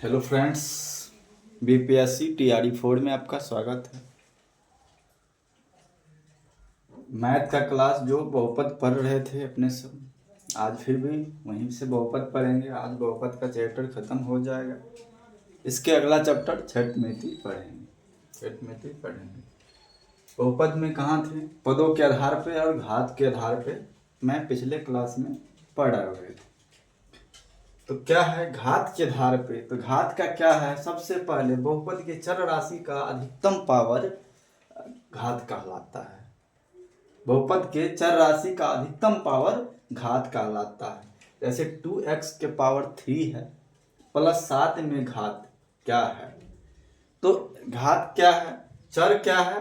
Hello friends, BPSC TRE 4 में आपका स्वागत है। मैथ का क्लास जो बहुपद पढ़ रहे थे अपने सब, आज फिर भी वहीं से बहुपद पढ़ेंगे। आज बहुपद का चैप्टर खत्म हो जाएगा। इसके अगला चैप्टर छठमिति पढ़ेंगे। बहुपद में कहाँ थे? पदों के आधार पे और घात के आधार पे मैं पिछले क्लास में पढ़ा हुए थे। तो क्या है घात के आधार पे? तो घात का क्या है? सबसे पहले बहुपद के चर राशि का अधिकतम पावर घात कहलाता है। बहुपद के चर राशि का अधिकतम पावर घात कहलाता है। जैसे 2x के पावर 3 है प्लस 7 में घात क्या है? तो घात क्या है? चर क्या है?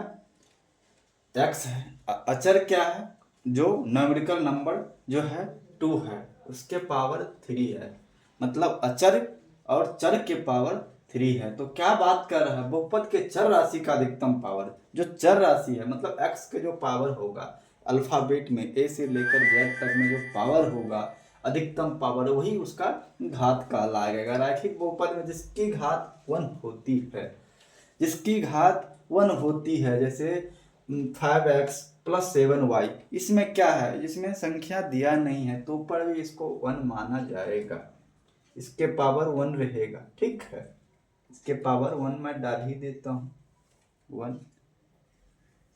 x है। अचर क्या है? जो न्यूमेरिकल नंबर जो है 2 है, उसके पावर 3 है। मतलब अचर और चर के पावर 3 है। तो क्या बात कर रहा है? बहुपद के चर राशि का अधिकतम पावर, जो चर राशि है मतलब x के जो पावर होगा अल्फाबेट में a से लेकर z तक में जो पावर होगा, अधिकतम पावर, वही उसका घात कहलाएगा। रैखिक बहुपद में जिसकी घात 1 होती है, जिसकी घात 1 होती है, जैसे 5x प्लस 7y, इसमें क्या है? इसमें संख्या दिया नहीं है तो ऊपर भी इसको 1 माना जाएगा। इसके पावर 1 रहेगा, ठीक है। इसके पावर 1 मैं डाल ही देता हूँ, 1।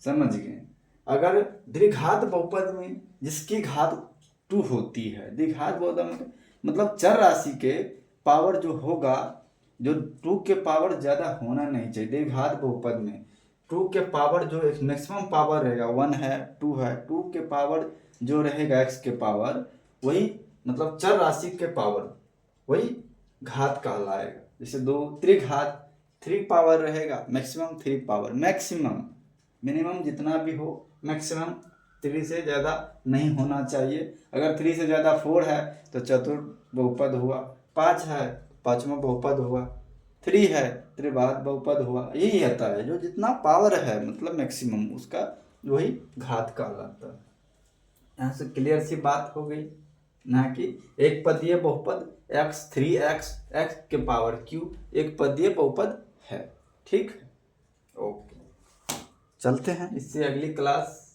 समझ गए? अगर द्विघात बहुपद में जिसकी घात 2 होती है, द्विघात बहुपद में मतलब चर राशि के पावर जो होगा, जो 2 के पावर ज़्यादा होना नहीं चाहिए। द्विघात बहुपद में 2 के पावर जो मैक्सिमम पावर रहेगा 1 है, 2 है, 2 के पावर जो रहेगा x के पावर, वही मतलब चर राशि के पावर, वही घात कहलाएगा। जैसे 2 त्रिघात 3 पावर रहेगा, मैक्सिमम 3 पावर, मैक्सिमम, मिनिमम जितना भी हो, मैक्सिमम 3 से ज़्यादा नहीं होना चाहिए। अगर 3 से ज़्यादा 4 है तो चतुर्थ बहुपद हुआ, 5 है पांचवा बहुपद हुआ, 3 है त्रिघात बहुपद हुआ। यही आता है जो जितना पावर है मतलब मैक्सिमम, उसका वही घात कहलाता है। यहाँ से क्लियर सी बात हो गई ना कि एक पदीय बहुपद x 3x x के पावर q एक पदीय बहुपद है, ठीक है। ओके, चलते हैं इससे अगली क्लास।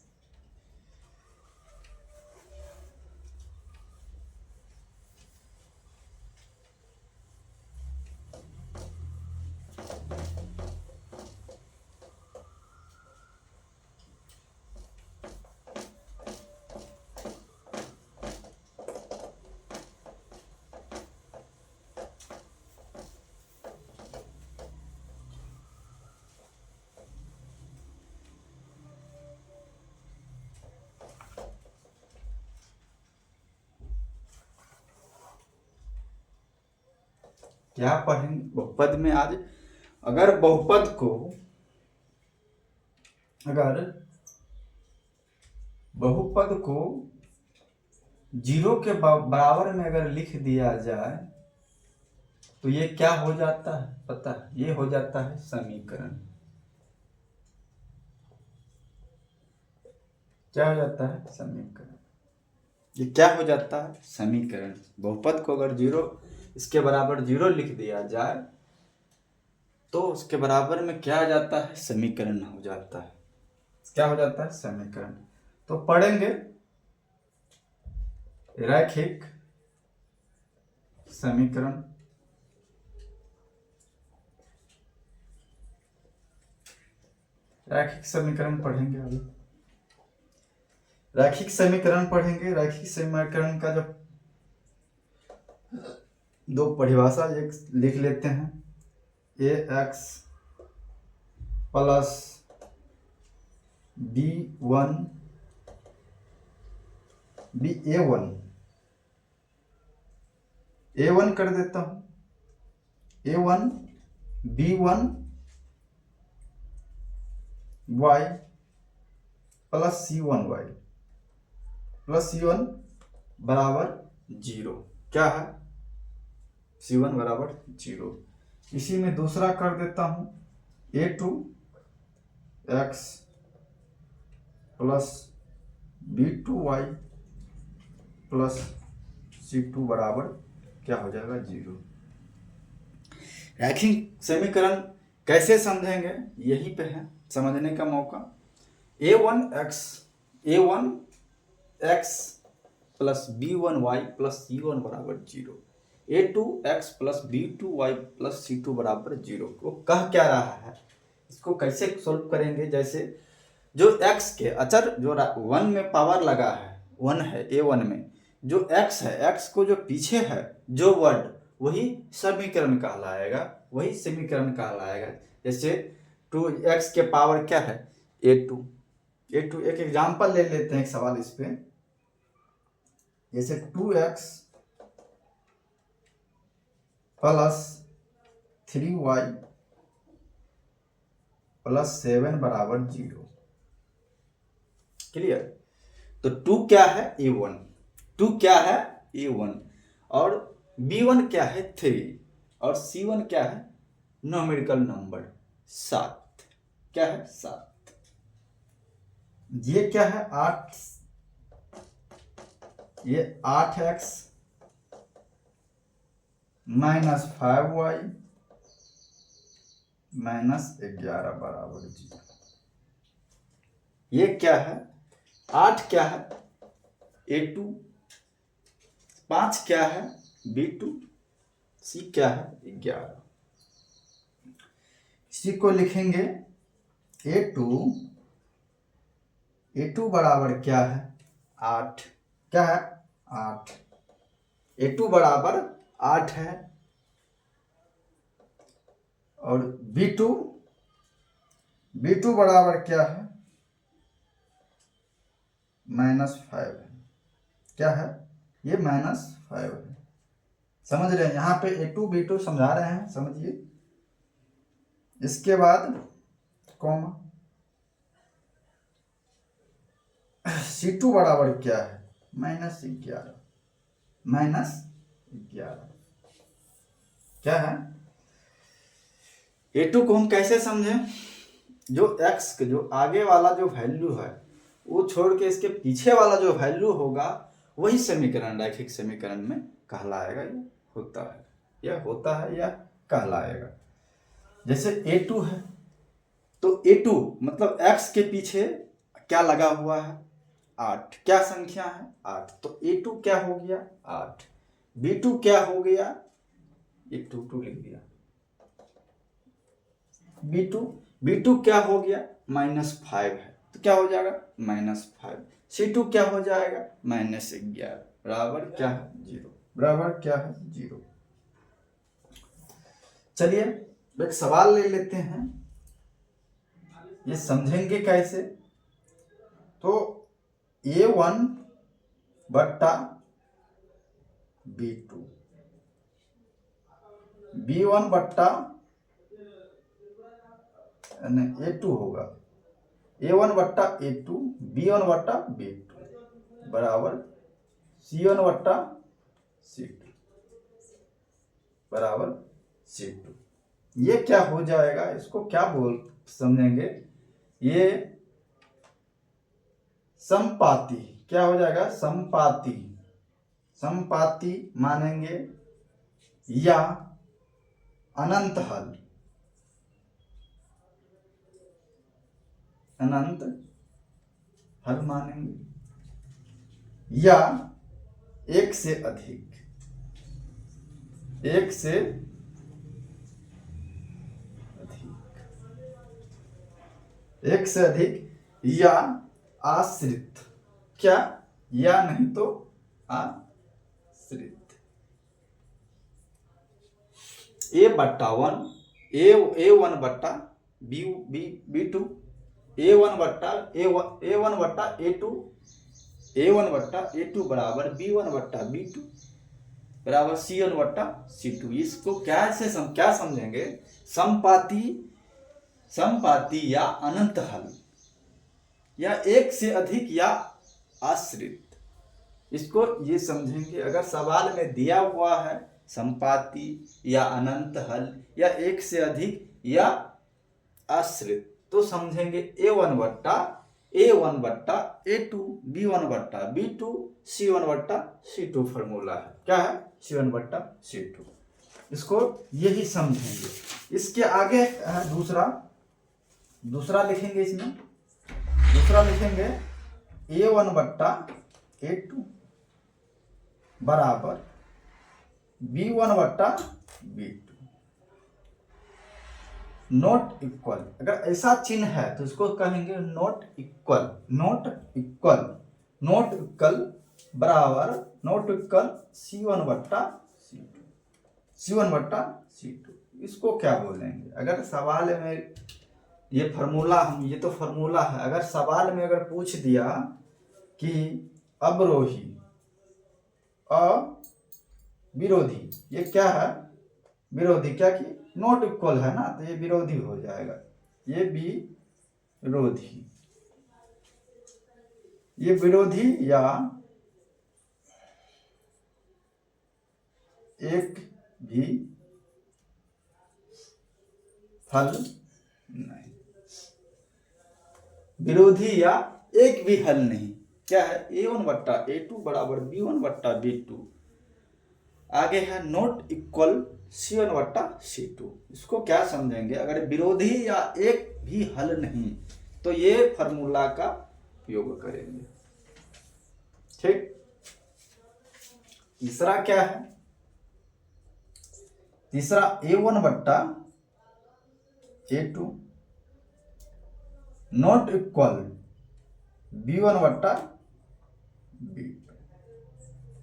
क्या पढ़ेंगे बहुपद में आज? अगर बहुपद को, अगर बहुपद को 0 के बराबर में अगर लिख दिया जाए तो ये क्या हो जाता है पता है? ये हो जाता है समीकरण। क्या हो जाता है? समीकरण। ये क्या हो जाता है? समीकरण। बहुपद को अगर 0 इसके बराबर 0 लिख दिया जाए तो उसके बराबर में क्या आ जाता है? समीकरण हो जाता है। क्या हो जाता है? समीकरण। तो पढ़ेंगे रैखिक समीकरण। रैखिक समीकरण पढ़ेंगे अभी। रैखिक समीकरण पढ़ेंगे। रैखिक समीकरण का जो 2 परिभाषा एक लिख लेते हैं। ax प्लस b1 a1 कर देता हूं। a1 b1 y plus c1 बराबर 0। क्या है? c1 बराबर 0। इसी में दूसरा कर देता हूं a2 x plus b2y plus c2 बराबर क्या हो जाएगा? 0। रैखिक समीकरण कैसे समझेंगे, यहीं पे है समझने का मौका। a1x plus b1y plus c1 बराबर 0, a2x plus b2y plus c2 बराबर 0 को कह क्या रहा है, इसको कैसे सोल्व करेंगे। जैसे जो x के अचर जो 1 में पावर लगा है, 1 है a1 में, जो x है, x को जो पीछे है जो वर्ड, वही समीकरण कहलाएगा, वही समीकरण कहलाएगा। जैसे 2x के पावर क्या है, a2। एक एग्जांपल ले लेते हैं, एक सवाल इस पे। जैसे 2x प्लस 3y प्लस 7 बराबर 0। क्लियर। तो 2 क्या है, a1, 2 क्या है a1, और b1 क्या है 3, और c1 क्या है न्यूमेरिकल नंबर 7, क्या है 7। ये क्या है 8, ये 8x माइनस 5y माइनस 11 बराबर 0। ये क्या है 8 क्या है a2, 5 क्या है b2, c क्या है 11। इसी को लिखेंगे a2 बराबर क्या है 8, क्या है 8, a2 बराबर 8 है, और b2 बराबर क्या है -5 है, क्या है ये -5 है। समझ रहे हैं, यहाँ पे a2 b2 समझा रहे हैं, समझिए। इसके बाद कॉमा c2 बराबर क्या है -11, क्या है। a2 को हम कैसे समझें, जो x के जो आगे वाला जो वैल्यू है वो छोड़ के इसके पीछे वाला जो वैल्यू होगा, वही समीकरण रैखिक समीकरण में कहलाएगा, यह होता है या कहलाएगा। जैसे a2 है, तो a2 मतलब x के पीछे क्या लगा हुआ है 8, क्या संख्या है 8, तो a2 क्या हो गया 8, b2 क्या हो गया, ये 2 लिख दिया, b2 क्या हो गया -5 है, तो क्या हो जाएगा -5, c2 क्या हो जाएगा -11 बराबर क्या है 0, बराबर क्या है 0। चलिए एक सवाल ले लेते हैं, ये समझेंगे कैसे। तो a1 बट्टा b2, b1 बट्टा a2 होगा, a1 बट्टा a2, b1 बट्टा b2 बराबर c1 बट्टा c2 बराबर c2। ये क्या हो जाएगा, इसको क्या बोल समझेंगे, ये समपाती, क्या हो जाएगा समपाती मानेंगे या अनंत हल मानेंगे, या एक से अधिक या आश्रित, क्या, या नहीं तो आश्रित। a1 बट्टा b2, a1 बट्टा a2 बराबर b1 बट्टा b2 बराबर c1 बट्टा c2। इसको क्या समझेंगे, समपाती या अनंत हल, या एक से अधिक या आश्रित, इसको ये समझेंगे। अगर सवाल में दिया हुआ है समपाती या अनंत हल या एक से अधिक या आश्रित, तो समझेंगे a1 बट्टा a2, b1 बट्टा b2, c1 बट्टा c2 फॉर्मूला है, क्या है c1 बट्टा c2। इसको यही समझेंगे। इसके आगे दूसरा लिखेंगे, इसमें दूसरा लिखेंगे A1/A2 बराबर B1/B2 नॉट इक्वल। अगर ऐसा चिन्ह है तो इसको कहेंगे नॉट इक्वल। नॉट इक्वल बराबर नॉट इक्वल C1/C2 इसको क्या बोलेंगे? अगर सवाल में ये तो फॉर्मूला है। अगर सवाल में अगर पूछ दिया कि अवरोही अविरोधी, ये क्या है? विरोधी, क्या कि नॉट इक्वल है ना, तो ये विरोधी हो जाएगा। ये विरोधी या एक भी हल नहीं। विरोधी या एक भी हल नहीं क्या है? A1/A2 बराबर B1/B2। आगे है नॉट इक्वल C1/C2। इसको क्या समझेंगे? अगर विरोधी या एक भी हल नहीं तो ये फॉर्मूला का उपयोग करेंगे। ठीक। तीसरा क्या है? तीसरा A1/A2 नॉट इक्वल B1/B2।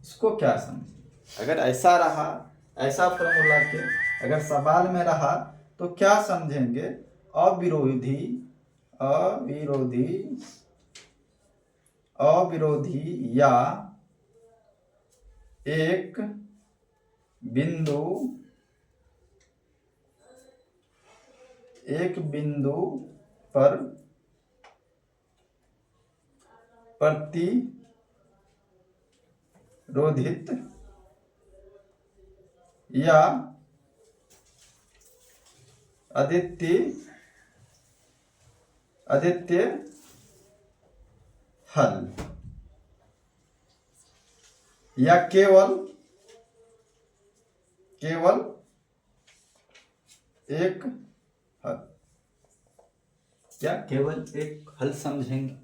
इसको क्या समझे? अगर ऐसा रहा, ऐसा फॉर्मूला के अगर सवाल में रहा तो क्या समझेंगे? अविरोधी या एक बिंदु पर प्रतिरोधित या अद्वितीय हल या केवल एक हल। क्या केवल एक हल समझेंगे?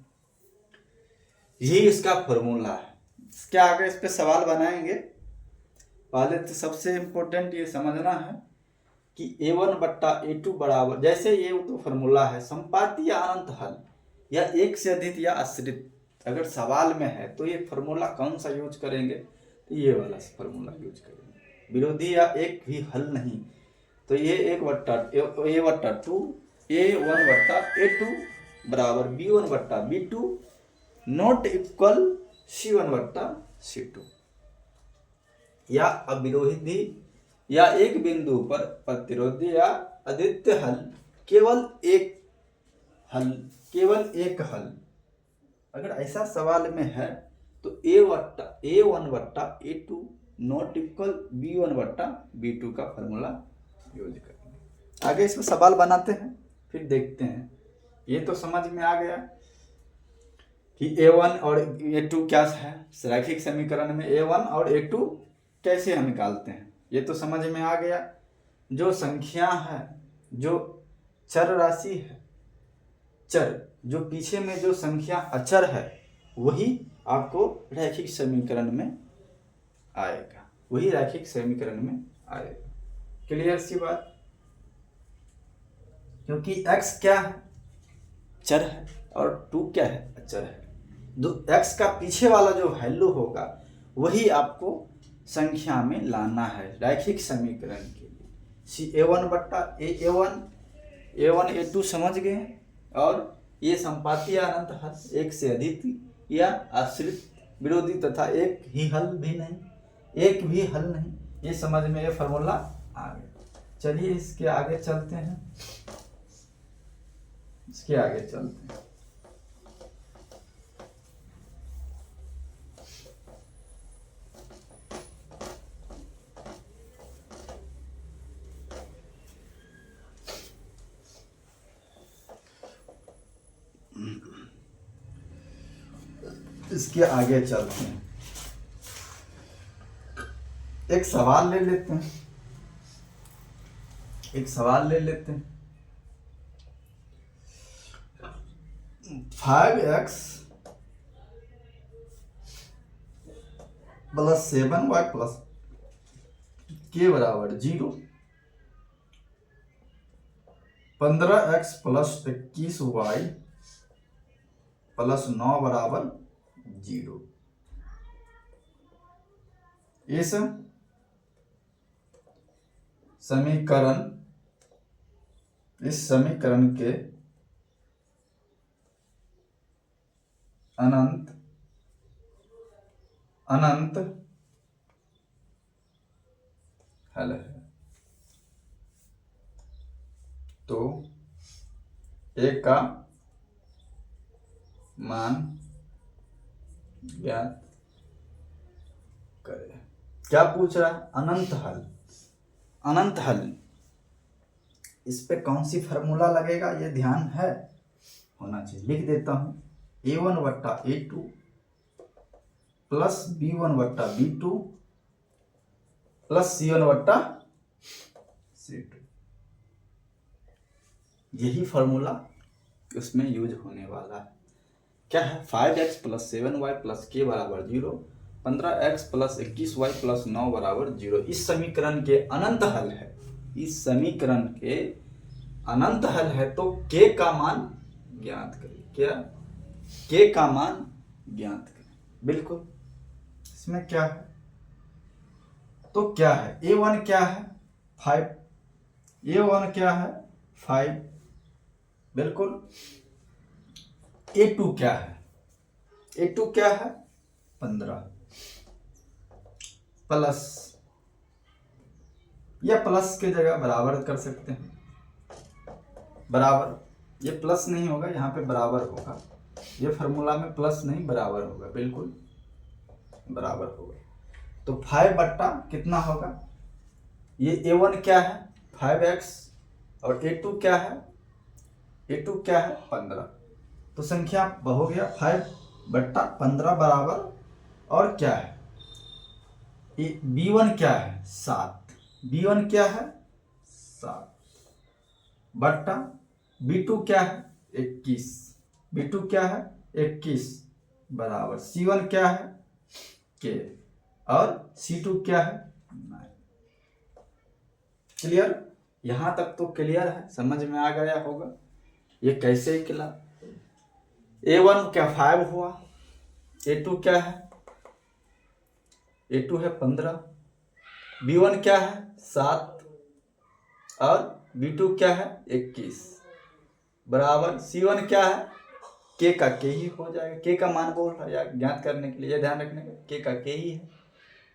यही इसका फॉर्मूला है। इसके आगे इस पे सवाल बनाएंगे। पहले तो सबसे इम्पोर्टेंट ये समझना है कि A1/A2 बराबर, जैसे ये तो फॉर्मूला है संपाती या अनंत हल या एक से अधिक या आश्रित। अगर सवाल में है तो ये फॉर्मूला कौन सा यूज करेंगे? तो ये वाला फॉर्मूला यूज करेंगे। विरोधी या एक भी हल नहीं तो ये A1/A2 बराबर B1/B2 नॉट इक्वल C1/C2। या अविरोधी या एक बिंदु पर प्रतिरोधी या अद्वितीय हल केवल एक हल। अगर ऐसा सवाल में है तो A1/A2 नॉट इक्वल B1/B2 का फॉर्मूला यूज करेंगे। आगे इसमें सवाल बनाते हैं, फिर देखते हैं। ये तो समझ में आ गया कि A1 और A2 क्या है। रैखिक समीकरण में A1 और A2 कैसे हम निकालते हैं, ये तो समझ में आ गया। जो संख्या है, जो चर राशि है, जो पीछे में जो संख्या अचर है वही आपको रैखिक समीकरण में आएगा, क्लियर सी बात? क्योंकि x क्या है? चर है और 2 क्या है? अचर है। x का पीछे वाला जो वैल्यू होगा वही आपको संख्या में लाना है रैखिक समीकरण के लिए। A1/A2 समझ गए। और ये संपाती या अनंत हल, एक से अधिक या आश्रित, विरोधी तथा एक भी हल नहीं, ये समझ में ये फॉर्मूला आ गया। चलिए इसके आगे चलते हैं। इसके आगे चलते हैं। एक सवाल ले लेते हैं। एक सवाल ले लेते हैं। 5x प्लस 7y प्लस के बराबर 0, 15x प्लस 21y प्लस 9 बराबर 0। इस समीकरण के अनंत हल है। तो a का मान ज्ञात करें। क्या पूछ रहा है? अनंत हल। अनंत हल, इस पे कौन सी फार्मूला लगेगा ये ध्यान है, होना चाहिए। लिख देता हूं, a1 बट्टा a2 प्लस b1 बट्टा b2 प्लस c1 बट्टा c2। यही फार्मूला उसमें यूज होने वाला है। क्या है? 5x प्लस 7y प्लस के बराबर 0, 15x प्लस 21y प्लस 9 बराबर 0। इस समीकरण के अनंत हल है। इस समीकरण के अनंत हल है, तो के का मान ज्ञात करें। क्या? के का मान ज्ञात करें। बिल्कुल। इसमें क्या है? तो क्या है? a1 क्या है? 5। a1 क्या है? 5। बिल्कुल। a2 क्या है? a2 क्या है? 15 प्लस, या प्लस के जगह बराबर कर सकते हैं। बराबर, ये प्लस नहीं होगा, यहाँ पे बराबर होगा। ये फार्मूला में प्लस नहीं, बराबर होगा। बिल्कुल बराबर होगा। तो 5 बट्टा कितना होगा? ये a1 क्या है? 5x, और a2 क्या है? a2 क्या है? 15। तो संख्या हो गया 5 बट्टा 15 बराबर, और क्या है? b1 क्या है? 7। b1 क्या है? 7 बट्टा b2 क्या है? 21। b2 क्या है? 21 बराबर c1 क्या है? k, और c2 क्या है? 9। क्लियर? यहां तक तो क्लियर है, समझ में आ गया होगा ये कैसे निकला। a1 क्या 5 हुआ, a2 क्या है? a2 है 15, b1 क्या है? 7, और b2 क्या है? 21 बराबर c1 क्या है? k का k ही हो जाएगा। k का मान बोल रहा है यार, ज्ञात करने के लिए ध्यान रखने का, k का k ही है,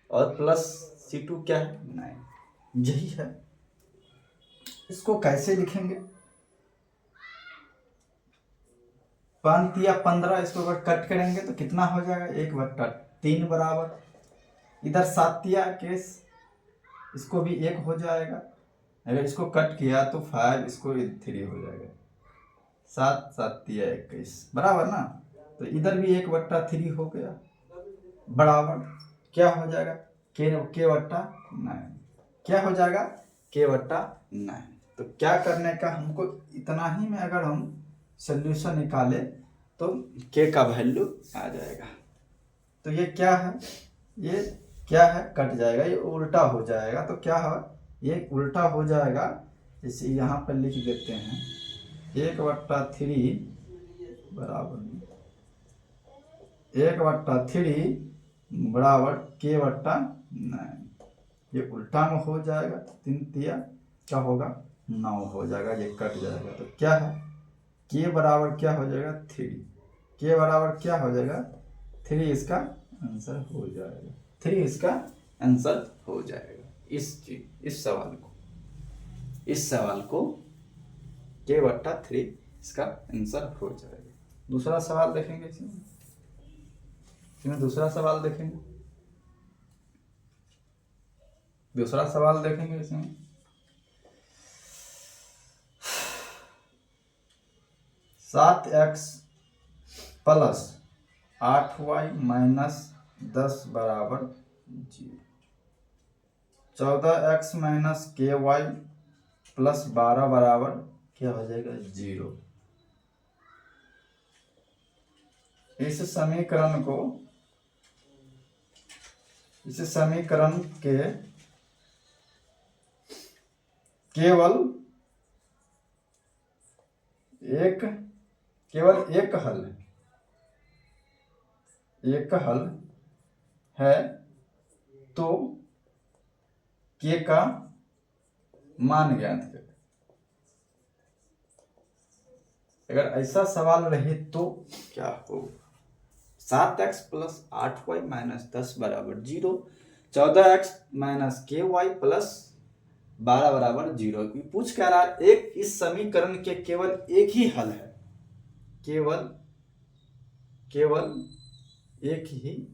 और प्लस c2 क्या है? 9। यही है। इसको कैसे लिखेंगे? 5 या 15, इसको अगर कट करेंगे तो कितना हो जाएगा? 1/3 बराबर, इधर 7 केस, इसको भी 1 हो जाएगा। अगर इसको कट किया तो 5, इसको 3 हो जाएगा। 7 7 21 बराबर ना। तो इधर भी 1/3 हो गया, बराबर क्या हो जाएगा? के बट्टा 9। क्या हो जाएगा? के बट्टा 9। तो क्या करने का हमको, इतना ही में अगर हम सोल्यूशन निकाले तो के का वैल्यू आ जाएगा। तो ये क्या है? ये क्या है? कट जाएगा, ये उल्टा हो जाएगा। तो क्या है? ये उल्टा हो जाएगा। इसे यहाँ पर लिख देते हैं, 1/3 बराबर 1/3 बराबर के बट्टा 9। ये उल्टा में हो जाएगा, 3 तिया क्या होगा? 9 हो जाएगा। ये कट जाएगा। तो क्या है? के बराबर क्या हो जाएगा? 3। के बराबर क्या हो जाएगा? 3। इसका आंसर हो जाएगा। 3 इसका आंसर हो जाएगा। इस सवाल को के बट्टा 3 इसका आंसर हो जाएगा। दूसरा सवाल देखेंगे इसमें दूसरा सवाल देखेंगे इसमें। 7x प्लस 8y माइनस 10 बराबर 0, 14x माइनस ky प्लस 12 बराबर क्या हो जाएगा 0। इस समीकरण के केवल एक हल है तो के का मान ज्ञात करें। अगर ऐसा सवाल रहे तो क्या होगा? 7x प्लस 8y माइनस 10 बराबर 0, 14x माइनस KY प्लस 12 बराबर 0। पूछ क्या रहा है? एक इस समीकरण के केवल एक ही हल है, केवल एक ही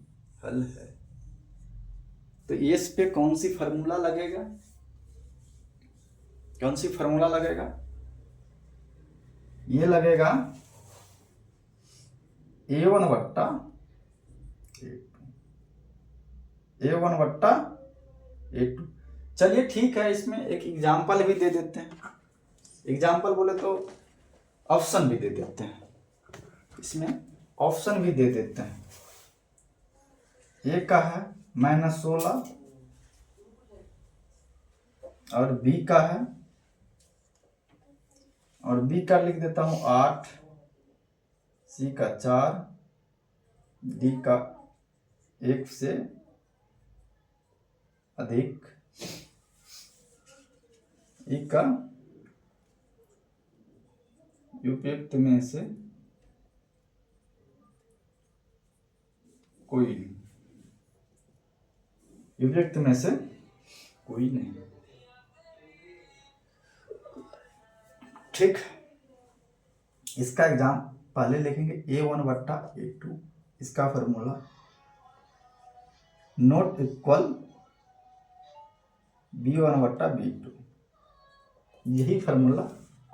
हल है, तो इस पे कौन सी फार्मूला लगेगा? ये लगेगा A1 बट्टा A2। चलिए ठीक है, इसमें एक एग्जाम्पल भी दे देते हैं। एग्जाम्पल बोले तो ऑप्शन भी दे देते हैं, इसमें ऑप्शन भी दे देते हैं। ए का है -16 और बी का है, और बी का लिख देता हूं 8, सी का 4, डी का 1 से अधिक, ई का उपयुक्त में से कोई नहीं, उपयुक्त में से कोई नहीं। ठीक, इसका एग्जाम पहले लिखेंगे A1 बट्टा A2, इसका फॉर्मूला नॉट इक्वल B1 बट्टा B2, यही फॉर्मूला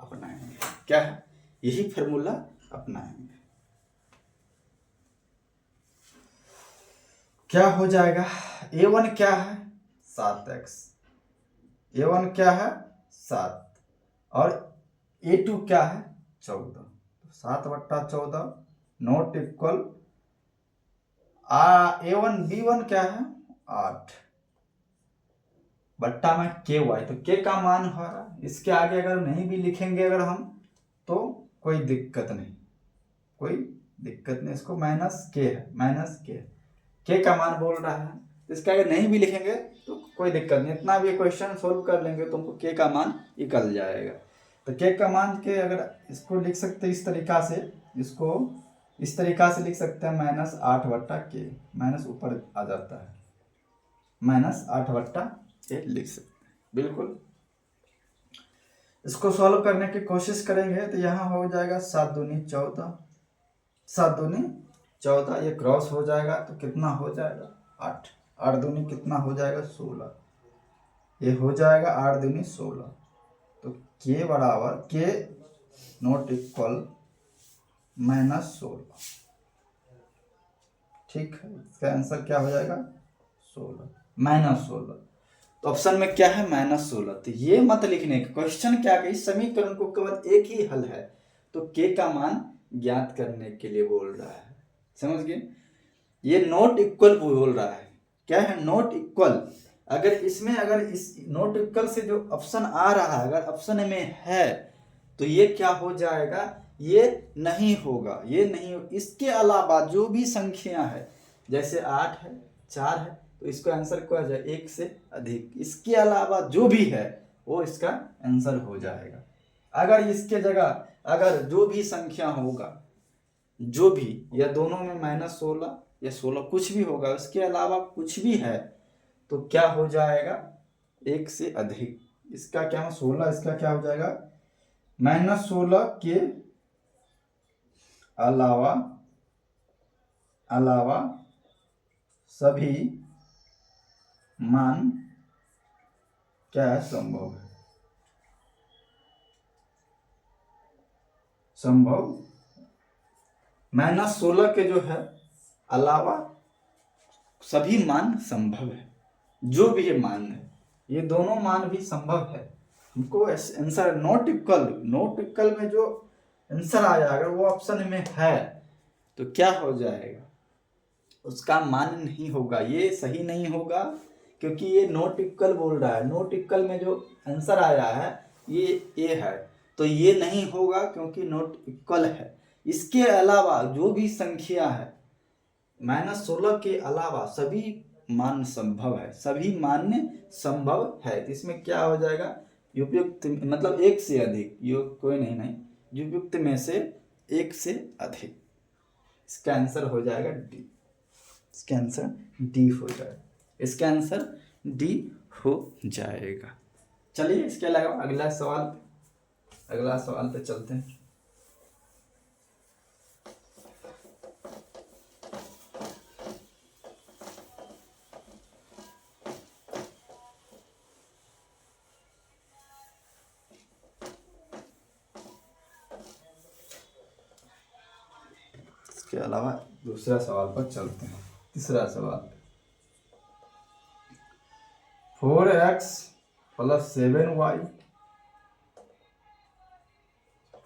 अपनाएंगे। क्या है? यही फॉर्मूला अपनाएंगे। क्या हो जाएगा? A1 क्या है? 7x, A1 क्या है? 7, और A2 क्या है? 14। 7 बट्टा 14 नॉट इक्वल A1 B1 क्या है? 8 बट्टा में KY, तो K का मान हो रहा है। इसके आगे अगर नहीं भी लिखेंगे अगर हम तो कोई दिक्कत नहीं, इसको माइनस K है, K का मान बोल रहा है। इसके आगे नहीं भी लिखेंगे तो कोई दिक्कत नहीं, इतना भी क्वेश्चन सोल्व कर लेंगे तो हमको K का मान निकल जाएगा। तो K का मान के अगर इसको लिख सकते हैं इस तरीका से, इसको इस तरीका से लिख सकते हैं -8 बट्टा K, माइनस ऊपर आ जाता है, -8 बट्टा K लिख सकते हैं। बिल्कुल, इसको सॉल्व करने की कोशिश करेंगे तो यहाँ हो जाएगा 7 दूनी 14, 7 दूनी 14, ये क्रॉस हो जाएगा तो कितना हो जाएगा? 8, 8 दूनी कितना हो जाएगा? 16, ये हो जाएगा 8 दूनी 16। तो K बराबर K नॉट इक्वल -16। ठीक है, इसका आंसर क्या हो जाएगा? 16, -16। तो ऑप्शन में क्या है? -16। तो ये मत लिखने का, क्वेश्चन क्या है? इस समीकरण को केवल एक ही हल है तो K का मान ज्ञात करने के लिए बोल रहा है। समझ गए? ये नॉट इक्वल बोल रहा है। क्या है? Not equal. अगर इसमें अगर इस नॉट इक्वल से जो ऑप्शन आ रहा है अगर ऑप्शन में है तो ये क्या हो जाएगा? ये नहीं होगा, ये नहीं हो। इसके अलावा जो भी संख्या है, जैसे 8 है, 4 है, तो इसका आंसर क्या हो जाए? 1 से अधिक। इसके अलावा जो भी है वो इसका आंसर हो जाएगा। अगर इसके जगह अगर जो भी संख्या होगा, जो भी, या दोनों में -16 या 16 कुछ भी होगा, उसके अलावा कुछ भी है तो क्या हो जाएगा? 1 से अधिक। इसका क्या? 16, इसका क्या हो जाएगा? -16 के अलावा सभी मान क्या है? संभव है, संभव। -16 के जो है अलावा सभी मान संभव है, जो भी ये मान है, ये दोनों मान भी संभव है। हमको आंसर नॉट इक्वल में जो आंसर आया अगर वो ऑप्शन में है तो क्या हो जाएगा, उसका मान नहीं होगा, ये सही नहीं होगा, क्योंकि ये नॉट इक्वल बोल रहा है। नॉट इक्वल में जो आंसर आया है ये है, तो ये नहीं होगा क्योंकि नॉट इक्वल है। इसके अलावा जो भी संख्या है -16 के अलावा सभी मान संभव है, सभी मान्य संभव है। तो इसमें क्या हो जाएगा, उपयुक्त मतलब एक से अधिक, यो कोई नहीं उपयुक्त में से एक से अधिक। इसका आंसर हो जाएगा डी। इसका आंसर डी हो जाएगा। इसका आंसर डी हो जाएगा। चलिए इसके अलावा अगला सवाल पे चलते हैं। इसके अलावा दूसरा सवाल पर चलते हैं। तीसरा सवाल 4x + 7y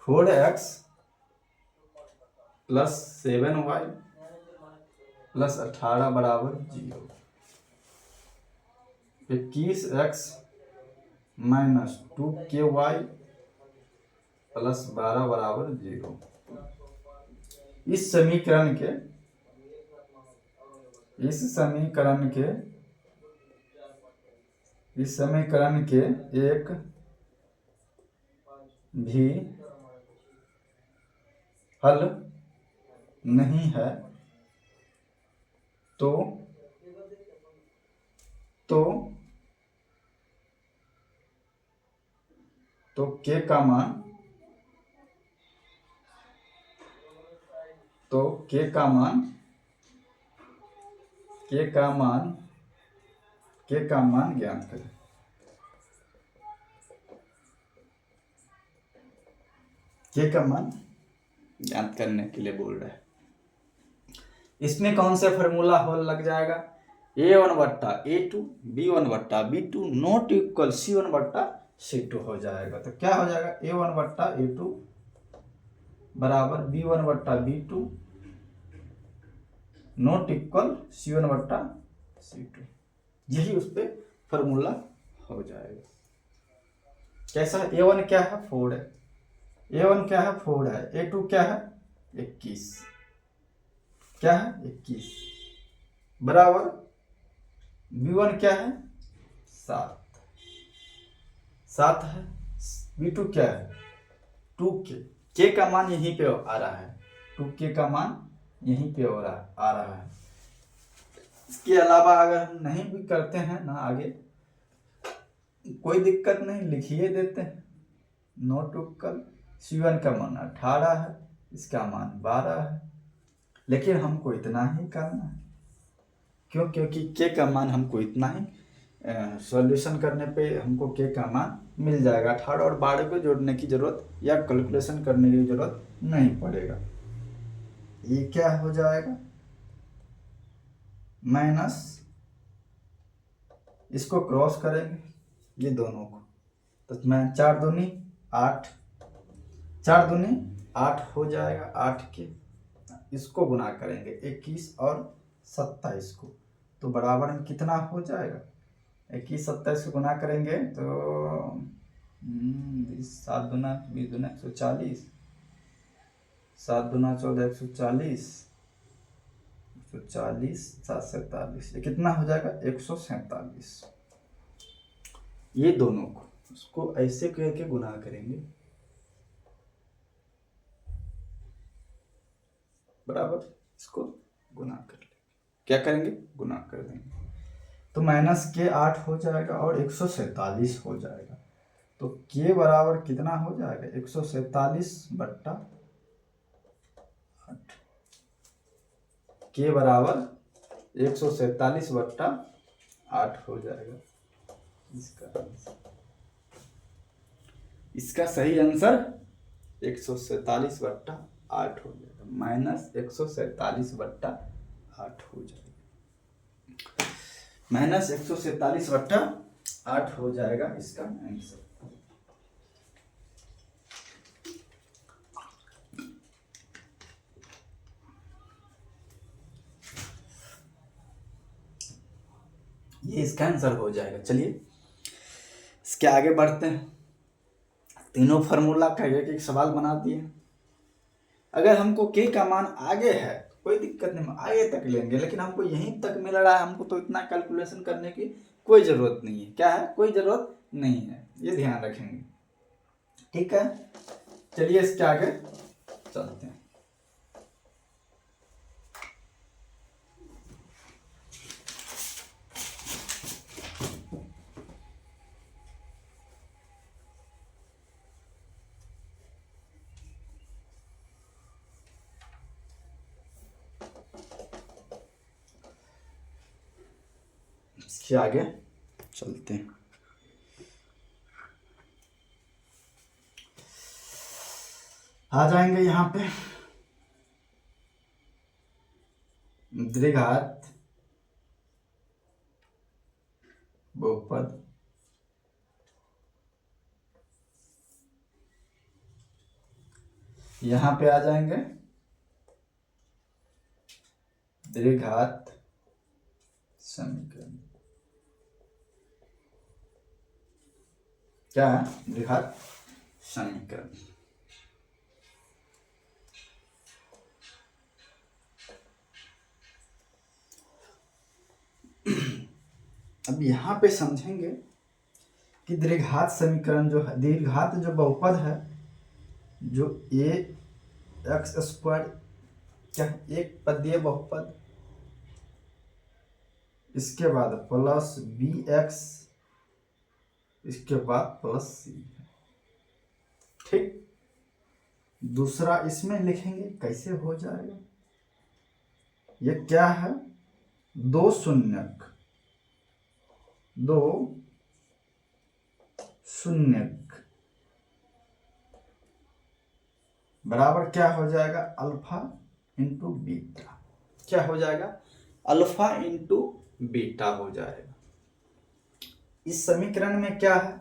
4x + 7y + 18 = 0। 21x - 2ky + 12 = 0। इस समीकरण के एक भी हल नहीं है तो k का मान ज्ञात करें। k का मान ज्ञात करने के लिए बोल रहा है। इसमें कौन सा फॉर्मूला हो लग जाएगा, a1/a2 b1/b2 not equal c1/c2 हो जाएगा। तो क्या हो जाएगा, a1/a2 = b1/b2 not equal c1/c2। यही उस पे फॉर्मूला हो जाएगा। कैसा, a1 क्या है 4 है, a1 क्या है 4 है, a2 क्या है 21, क्या है 21 बराबर b1 क्या है 7 है, b2 क्या है 2k। k का मान यहीं पे आ रहा है, 2k का मान यहीं पे आ रहा है। इसके अलावा अगर हम नहीं भी करते हैं ना आगे, कोई दिक्कत नहीं, लिखिए देते हैं। नॉट इक्वल c1 का मान 18 है, इसका मान 12 है, लेकिन हमको इतना ही करना है। क्यों, क्योंकि k का मान हमको इतना ही सॉल्यूशन करने पे हमको k का मान मिल जाएगा। 18 और 12 को जोड़ने की जरूरत या कैलकुलेशन करने की जरूरत नहीं पड़ेगा। ये क्या हो जाएगा, माइनस, इसको क्रॉस करेंगे ये दोनों को, तो मैं 4 दूनी 8 हो जाएगा। 8 के इसको गुना करेंगे 21 और 27 को, तो बराबर में कितना हो जाएगा, 21 27 को गुना करेंगे तो 7 दूना 20 दूना 140, 7 दूना 14 140, 140 7 47, ये कितना हो जाएगा 147। ये दोनों को उसको ऐसे करके गुना करेंगे, बराबर इसको गुना कर लेंगे। क्या करेंगे, गुना कर देंगे, तो माइनस के 8 हो जाएगा और 147 हो जाएगा। तो के बराबर कितना हो जाएगा 147/8, के बराबर 147/8 हो जाएगा। इसका सही आंसर 147/8 हो जाएगा, -147/8 हो जाएगा, -147/8 हो जाएगा इसका आंसर। ये इसका आंसर हो जाएगा। चलिए इसके आगे बढ़ते हैं। तीनों फार्मूला का एक एक सवाल बना दिए। अगर हमको के का मान आगे है कोई दिक्कत नहीं, आगे तक लेंगे, लेकिन हमको यहीं तक मिल रहा है, हमको तो इतना कैलकुलेशन करने की कोई ज़रूरत नहीं है। क्या है, कोई ज़रूरत नहीं है, ये ध्यान रखेंगे। ठीक है, चलिए इसके आगे चलते हैं। इसके आगे चलते हैं। आ जाएंगे यहाँ पे द्विघात बहुपद यहाँ पे आ जाएंगे द्विघात समीकरण। क्या है, द्विघात समीकरण। अब यहाँ पे समझेंगे कि द्विघात समीकरण जो है, द्विघात जो बहुपद है, जो ए एक्स स्क्वायर, क्या एक पदीय बहुपद, इसके बाद प्लस बी एक्स, इसके बाद प्लस सी है। ठीक, दूसरा इसमें लिखेंगे, कैसे हो जाएगा, ये क्या है, दो शून्यक, दो शून्यक बराबर क्या हो जाएगा, अल्फा इंटू बीटा। क्या हो जाएगा, अल्फा इंटू बीटा हो जाएगा। इस समीकरण में क्या है,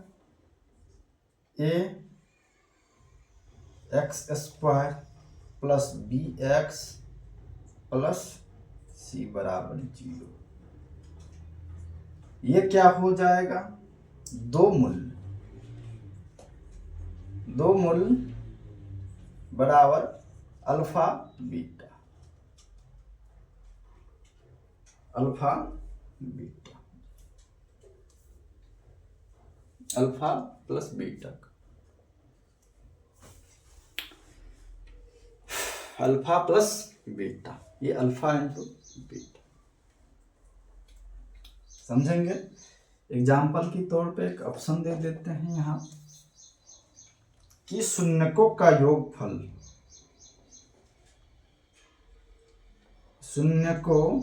A X square plus B X plus C बराबर 0। ये क्या हो जाएगा, दो मूल बराबर alpha beta, alpha beta, alpha plus beta, alpha plus beta, ये अल्फा इंटू बीटा। समझेंगे, एग्जाम्पल के तौर पे एक ऑप्शन दे देते हैं यहाँ कि शून्यकों का योगफल, शून्यकों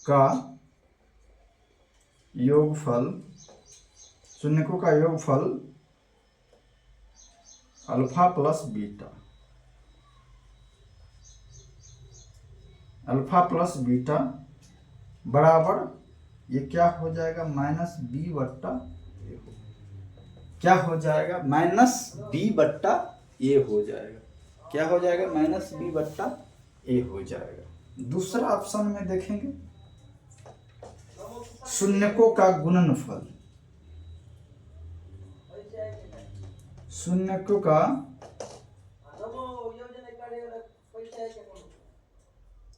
का योगफल, शून्यकों का योगफल alpha plus beta, alpha plus beta बराबर ये क्या हो जाएगा, माइनस बी बट्टा ए। क्या हो जाएगा, माइनस बी बट्टा ए हो जाएगा। क्या हो जाएगा, माइनस बी बट्टा ए हो जाएगा। दूसरा ऑप्शन में देखेंगे, शून्यकों का गुणनफल, शून्यकों का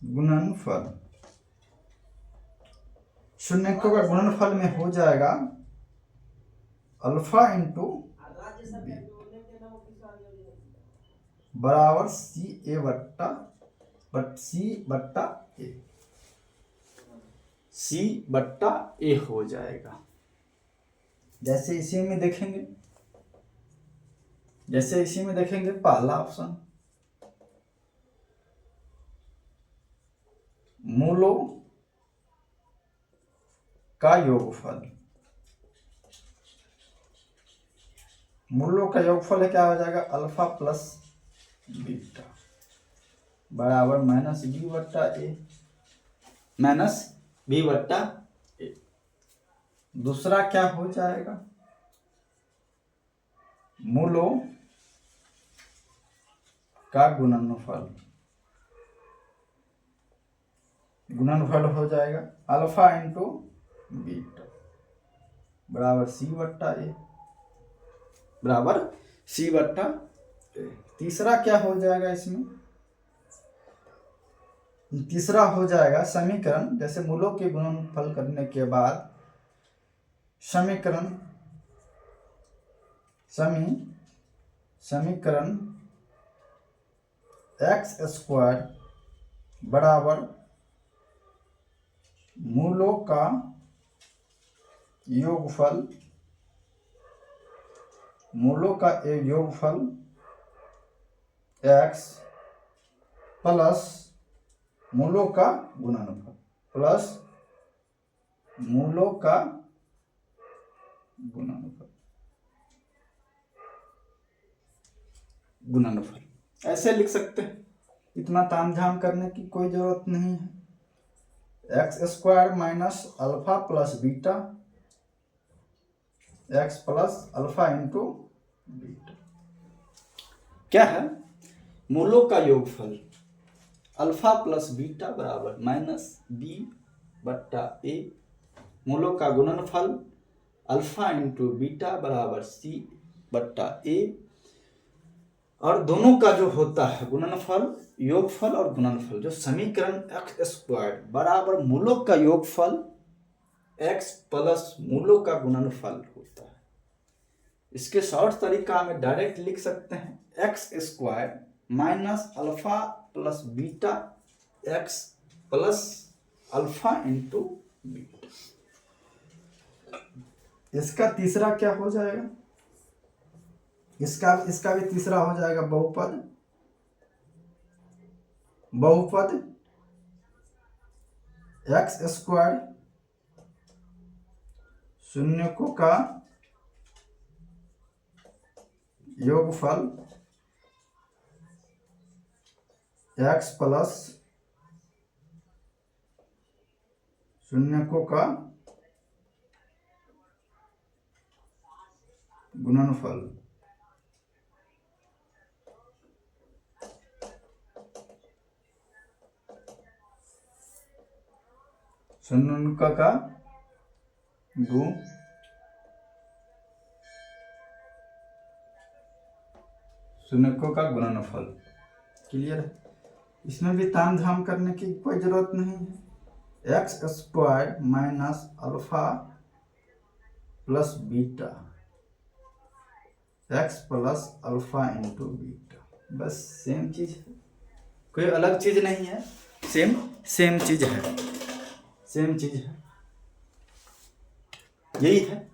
गुणनफल, शून्यकों का गुणनफल में हो जाएगा अल्फा इंटू बी बराबर सी ए बट्टा ए, सी बट्टा ए हो जाएगा। जैसे इसी में देखेंगे, पहला ऑप्शन, मूलों का योगफल, मूलों का योगफल है, क्या हो जाएगा, अल्फा प्लस बीटा बराबर माइनस बी बट्टा ए, माइनस बी बट्टा ए। दूसरा क्या हो जाएगा, मूलों का गुणनफल, गुणनफल हो जाएगा अल्फा इंटू बीटा बराबर सी बट्टा ए बराबर सी बट्टा ए। तीसरा क्या हो जाएगा इसमें, तीसरा हो जाएगा समीकरण, जैसे मूलों के गुणनफल करने के बाद समीकरण समीकरण एक्स स्क्वायर बराबर मूलों का योगफल, मूलों का योगफल x प्लस मूलों का गुणनफल प्लस मूलों का गुणनफल ऐसे लिख सकते हैं। इतना तामझाम करने की कोई जरूरत नहीं है। X square minus alpha plus beta x plus alpha into beta क्या है, मूलों का योगफल अल्फा प्लस बीटा बराबर माइनस बी बट्टा ए, मूलों का गुणनफल अल्फा इंटू बीटा बराबर सी बट्टा ए, और दोनों का जो होता है गुणनफल, योगफल और गुणनफल, जो समीकरण एक्स स्क्वायर बराबर मूलों का योगफल एक्स प्लस मूलों का गुणनफल होता है। इसके शॉर्ट तरीका में डायरेक्ट लिख सकते हैं x square minus alpha plus beta x plus alpha into beta. इसका तीसरा क्या हो जाएगा, इसका भी तीसरा हो जाएगा बहुपद एक्स स्क्वायर शून्यकों का योगफल एक्स प्लस शून्यकों का गुणनफल शून्यकों का शून्यकों का गुणनफल। क्लियर है, इसमें भी तामझाम करने की कोई जरूरत नहीं है। X square minus alpha plus beta x plus alpha into beta, बस सेम चीज है, कोई अलग चीज नहीं है, सेम चीज है, सेम चीज है, यही है।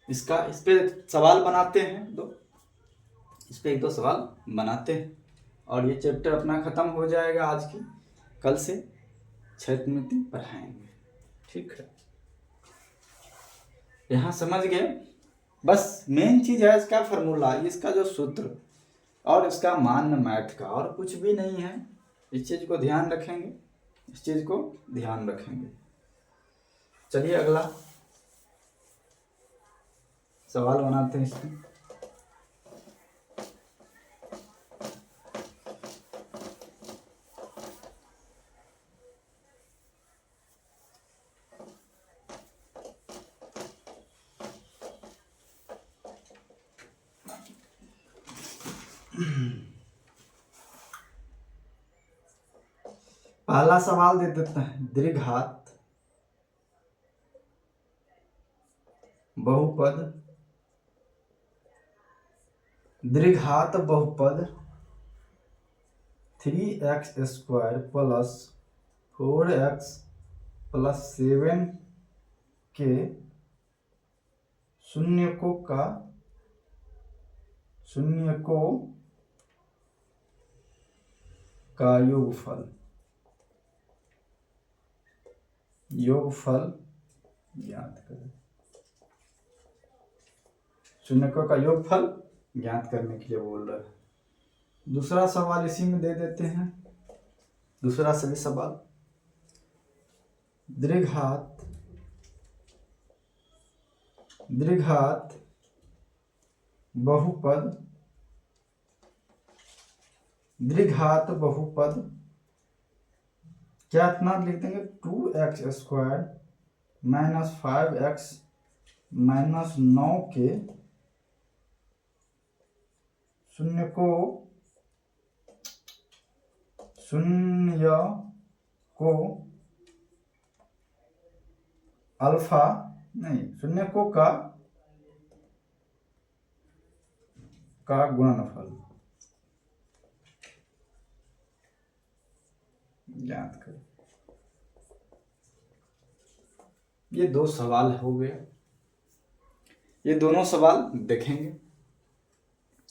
इसका इस पे सवाल बनाते हैं दो, इस पे एक दो सवाल बनाते हैं और ये चैप्टर अपना खत्म हो जाएगा आज की, कल से क्षैतिमिति पढ़ाएंगे। ठीक है, यहाँ समझ गए। बस मेन चीज है इसका फॉर्मूला, इसका जो सूत्र और इसका मान मैथ का, और कुछ भी नहीं है। इस चीज को ध्यान रखेंगे, इस चीज को ध्यान रखेंगे। चलिए अगला सवाल बनाते हैं इसमें। पहला सवाल दे देते हैं, द्विघात बहुपद 3x square plus 4x plus 7 के शून्यकों का योगफल ज्ञात करें। शून्यकों का योगफल ज्ञात करने के लिए बोल रहा है। दूसरा सवाल इसी में दे देते हैं, दूसरा सभी सवाल, द्विघात बहुपद क्या इतना लिख देंगे 2x² माइनस 5x माइनस 9 के शून्य को अल्फा नहीं शून्य को का गुणनफल ज्ञात करें। ये दो सवाल हो गए, ये दोनों सवाल देखेंगे।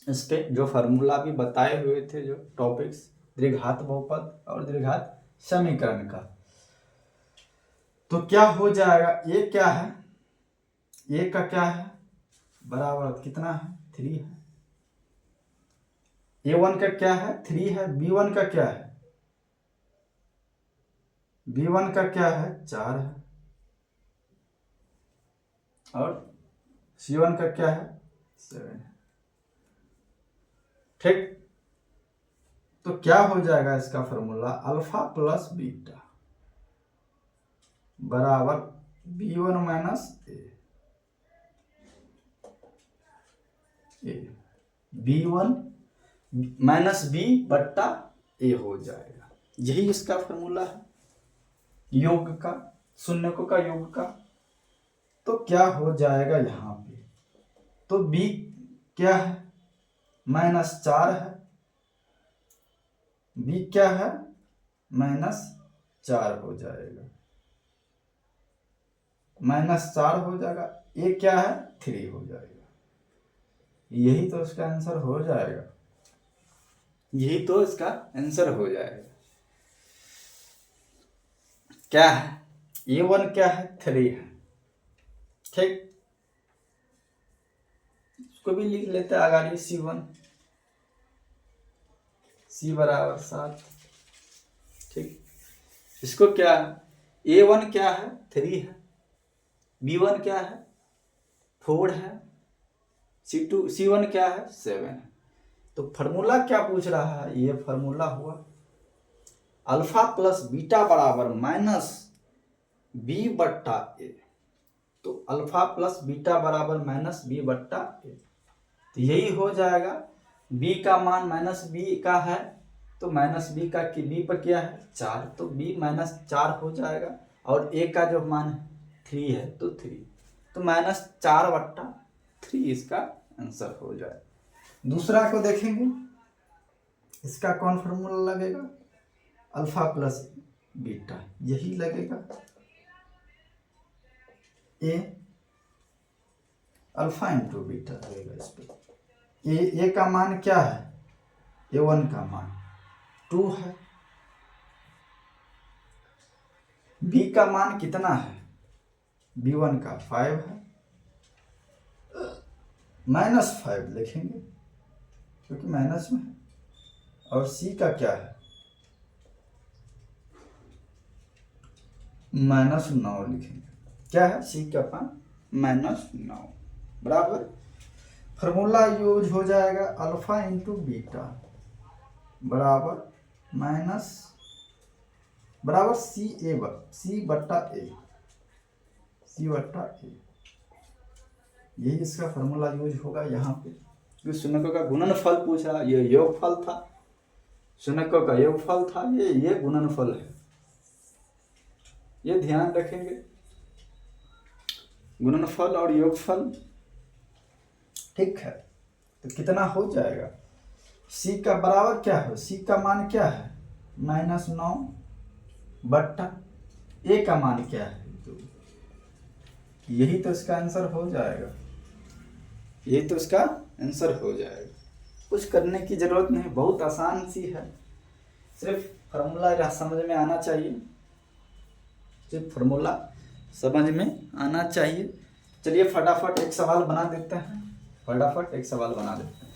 इस पे जो फार्मूला भी बताए हुए थे, जो टॉपिक्स द्विघात बहुपद और द्विघात समीकरण का, तो क्या हो जाएगा। ये क्या है, ये का क्या है बराबर कितना है 3 है। a1 का क्या है 3 है। b1 का क्या है, b1 का क्या है 4 है। और c1 का क्या है 7 है। ठीक, तो क्या हो जाएगा इसका फॉर्मूला अल्फा प्लस बीटा बराबर b1 माइनस ए, b1 माइनस b बट्टा ए हो जाएगा। यही इसका फॉर्मूला है योग का, शून्यकों का योग का। तो क्या हो जाएगा यहाँ पे, तो b क्या है -4 है, b क्या है -4 हो जाएगा, -4 हो जाएगा। a क्या है 3 हो जाएगा। यही तो इसका आंसर हो जाएगा, यही तो इसका आंसर हो जाएगा। क्या है a1 क्या है 3 है। ठीक, इसको भी लिख लेते हैं आगे c1, c बराबर 7। ठीक, इसको क्या है a1 क्या है 3 है, b1 क्या है 4 है, c1 क्या है 7 है। तो फार्मूला क्या पूछ रहा है, ये फार्मूला हुआ अल्फा प्लस बीटा बराबर माइनस बी बट्टा ए। तो अल्फा प्लस बीटा बराबर माइनस बी बट्टा ए, तो यही हो जाएगा। बी का मान माइनस बी का है, तो माइनस बी का बी पर क्या है 4, तो बी -4 हो जाएगा। और ए का जो मान है 3 है, तो 3, तो -4 बट्टा 3 इसका आंसर हो जाए। दूसरा को देखेंगे, इसका कौन फार्मूला लगेगा अल्फा प्लस बीटा, यही लगेगा। ए अल्फा इंटू बीटा लगेगा इस पर। ए का मान क्या है a1 का मान 2 है, b का मान कितना है b1 का 5 है, -5 लिखेंगे क्योंकि माइनस में है। और c का क्या है -9 लिखेंगे। क्या है c का मान -9 बराबर फार्मूला यूज हो जाएगा अल्फा इंटू बीटा बराबर माइनस बराबर सी बट्टा ए, यही इसका फार्मूला यूज होगा यहाँ पे। क्योंकि शून्यकों का गुणनफल पूछ रहा, ये योगफल था, शून्यकों का योगफल था, ये गुणनफल है, ये ध्यान रखेंगे। गुणनफल और योगफल, ठीक है। तो कितना हो जाएगा, c का बराबर क्या है, c का मान क्या है -9 बट्टा a का मान क्या है 2। यही तो इसका आंसर हो जाएगा, यही तो इसका आंसर हो जाएगा। कुछ करने की जरूरत नहीं, बहुत आसान सी है, सिर्फ फार्मूला समझ में आना चाहिए, सिर्फ फार्मूला समझ में आना चाहिए। चलिए फटाफट एक सवाल बना देते हैं, फटाफट एक सवाल बना देते हैं।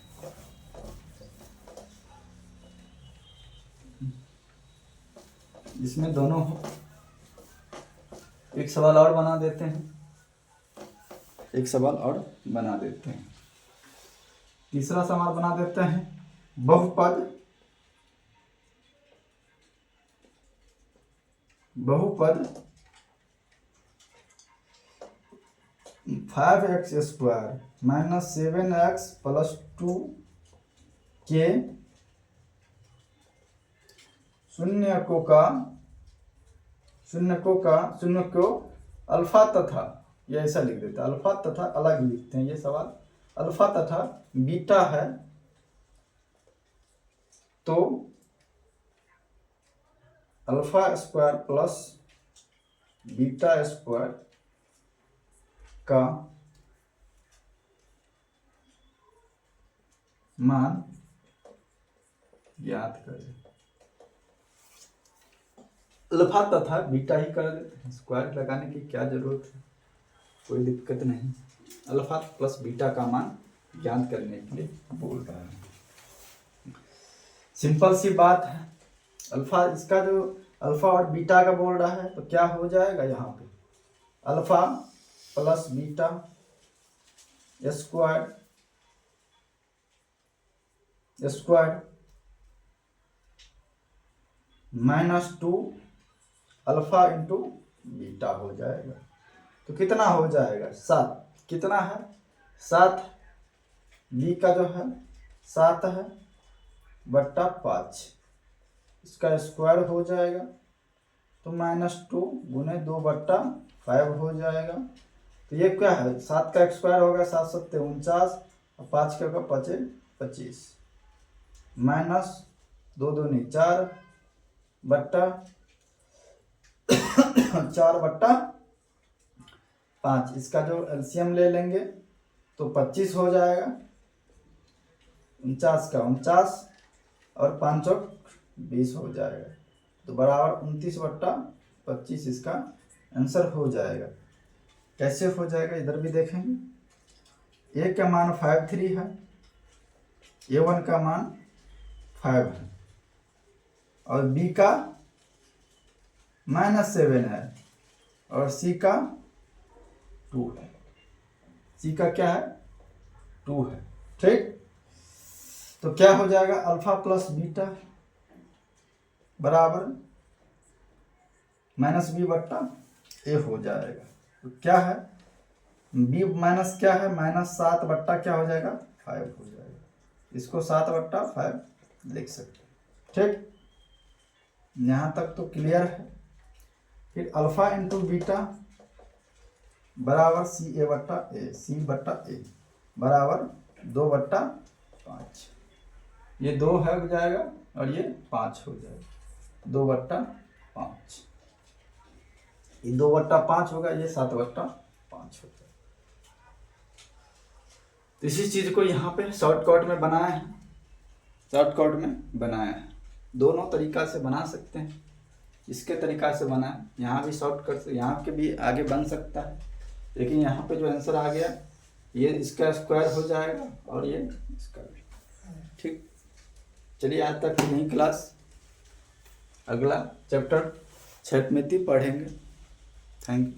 जिसमें दोनों हो, एक सवाल और बना देते हैं, एक सवाल और बना देते हैं। तीसरा सवाल बना देते हैं, बहुपद बहुपद 5x² माइनस 7x प्लस 2 के शून्य को अल्फा तथा, ये ऐसा लिख देते हैं, अल्फा तथा अलग लिखते हैं ये सवाल, अल्फा तथा बीटा है तो alpha square plus beta square का मान ज्ञात करें। अल्फा तथा बीटा ही कर देते हैं, स्क्वायर लगाने की क्या जरूरत है, कोई दिक्कत नहीं। अल्फा प्लस बीटा का मान ज्ञात करने के लिए बोल रहा है, सिंपल सी बात है। अल्फा, इसका जो अल्फा और बीटा का बोल रहा है तो क्या हो जाएगा, यहाँ पे alpha plus beta square minus 2 alpha into beta हो जाएगा। तो कितना हो जाएगा, 7। कितना है, 7। बी का जो है 7 है बट्टा 5, इसका स्क्वायर हो जाएगा तो -2 गुने 2 बट्टा 5 हो जाएगा। तो ये क्या है, 7 का स्क्वायर होगा 7 सत्ते 49 और 5 का होगा 5 25 माइनस 2 दूनी 4 बट्टा 4 बट्टा 5, इसका जो एलसीएम ले लेंगे तो 25 हो जाएगा, 49 का 49 और 5 20 हो जाएगा, तो बराबर 29 बट्टा 25 इसका आंसर हो जाएगा। कैसे हो जाएगा इधर भी देखेंगे। ए का मान 53 है, A1 का मान 5 है और बी का -7 है और सी का 2 है। सी का क्या है, 2 है। ठीक, तो क्या हो जाएगा, अल्फा प्लस बीटा बराबर -b बट्टा ए हो जाएगा। तो क्या है, b माइनस क्या है, -7 बट्टा क्या हो जाएगा 5 हो जाएगा, इसको 7 बट्टा 5 लिख सकते हैं। ठीक, यहाँ तक तो क्लियर है। फिर अल्फा इंटू बीटा बराबर सी बट्टा ए बराबर 2 बट्टा 5, ये 2 हो जाएगा और ये 5 हो जाएगा, 2 बट्टा 5, ये 2 बट्टा 5 होगा, ये 7 बट्टा 5 हो जाएगा। तो इसी चीज को यहाँ पे शॉर्टकट में बनाया है, दोनों तरीका से बना सकते हैं। इसके तरीका से बना है, यहाँ भी शॉर्टकट से, यहाँ के भी आगे बन सकता है, लेकिन यहाँ पे जो आंसर आ गया ये इसका स्क्वायर हो जाएगा और ये इसका भी। ठीक, चलिए आज तक यही क्लास, अगला चैप्टर 6 पढ़ेंगे। Thank you.